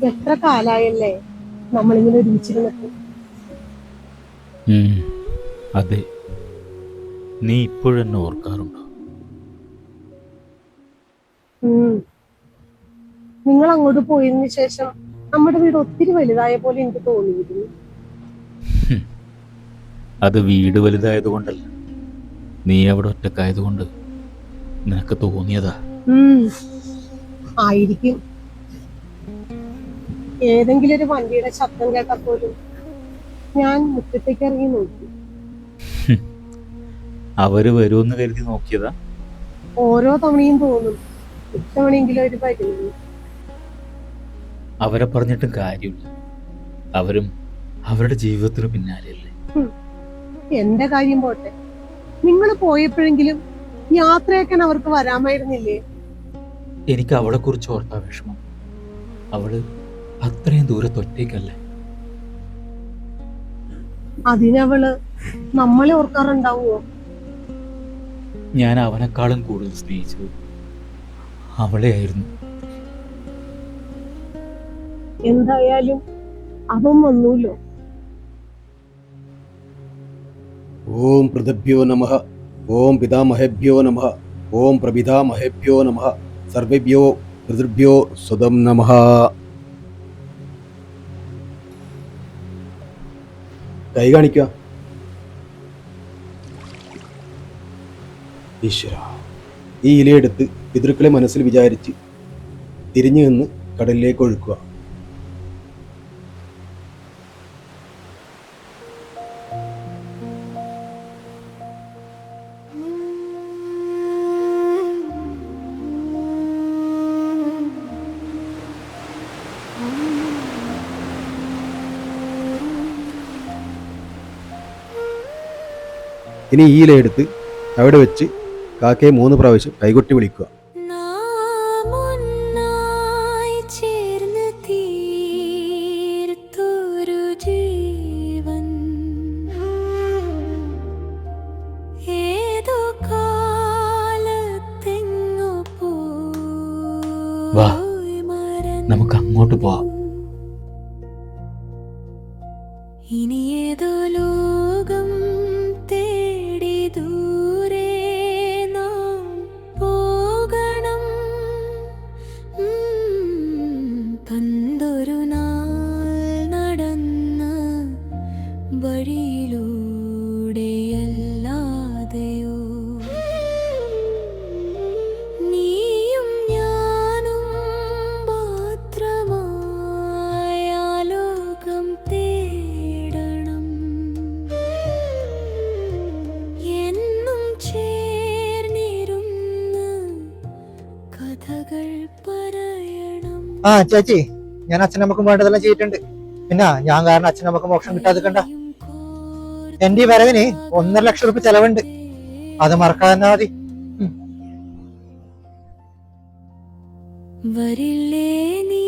എത്ര കാലായല്ലേ നമ്മളിങ്ങനെ ഒരുമിച്ചിരുന്നിട്ട്. അതെ, നീ ഇപ്പോഴെന്നെ ഓർക്കാറുണ്ടോ? നിങ്ങൾ അങ്ങോട്ട് പോയതിനു ശേഷം നമ്മുടെ വീട് ഒത്തിരി വലുതായ പോലെ എനിക്ക് തോന്നിയിരുന്നു. അത് വീട് വലുതായതുകൊണ്ടല്ല, നീ അവിടെ ഒറ്റക്കായതുകൊണ്ട് നിനക്ക് തോന്നിയതാ. ആയിരിക്കും. ഏതെങ്കിലും ഒരു വണ്ടിയുടെ ശബ്ദം കേട്ടപ്പോലും ഞാൻ മുറ്റത്തേക്ക് ഇറങ്ങി നോക്കി. അവര് വരുമെന്ന് കരുതി നോക്കിയതാ? ഓരോ തവണയും തോന്നും ഇത്തവണയെങ്കിലും ഒരു വരുന്നു. അവരെ പറഞ്ഞിട്ടും കാര്യമില്ല, അവരും അവരുടെ ജീവിതത്തിന് പിന്നാലെയല്ലേ. എന്റെ കാര്യം പോട്ടെ, നിങ്ങൾ പോയപ്പോഴെങ്കിലും യാത്രയാക്കാൻ അവർക്ക് വരാമായിരുന്നില്ലേ? എനിക്ക് അവളെ കുറിച്ച് ഓർത്താ വിഷമം. അവള് അത്രയും ദൂരത്ത് ഒറ്റയ്ക്കല്ലേ. അതിനവള് നമ്മളെ ഓർക്കാറുണ്ടാവുമോ? ഞാൻ അവനെക്കാളും കൂടുതൽ സ്നേഹിച്ചത് അവളെയായിരുന്നു. എന്തായാലും അവൻ വന്നൂല്ലോ. ഓം പൃഥിഭ്യോ നമഃ. ഓം പിതാമഹേഭ്യോ നമഃ. ഓം പ്രപിതാമഹേഭ്യോ നമഃ. സർവേഭ്യോ പിതൃഭ്യോ സ്വതം നമഃ. കൈ കാണിക്കുക. ഈശ്വര, ഈ ഇലയെടുത്ത് പിതൃക്കളെ മനസ്സിൽ വിചാരിച്ച് തിരിഞ്ഞു നിന്ന് കടലിലേക്ക് ഒഴുക്കുക. ഇനി ഈ ഇലയെടുത്ത് അവിടെ വെച്ച് കാക്കയെ 3 പ്രാവശ്യം കൈകൊട്ടി വിളിക്കുക. വാ, നമുക്ക് അങ്ങോട്ട് പോവാം. ഇനി ഏതോ ലോകം തേടി ദൂരെ നാം പോകണം. പന്തൊരു നാൾ നടന്ന വഴിയിലൂടെയല്ലാതെയോ നീയും ഞാനും മാത്രമായ ലോകം തേടണം. എന്നും ചേർന്നിരുന്ന് കഥകൾ പറയണം. ചേച്ചി, ഞാൻ അച്ഛനമ്മക്കും വേണ്ടതെല്ലാം ചെയ്തിട്ടുണ്ട്. പിന്നെ ഞാൻ കാരണം അച്ഛനമ്മക്ക് മോക്ഷം കിട്ടാതെ കണ്ട. എന്റെ ഈ വരവിന് 1.5 ലക്ഷം രൂപ ചെലവുണ്ട്. അത് മറക്കാതെ മതി. വരില്ലേ നീ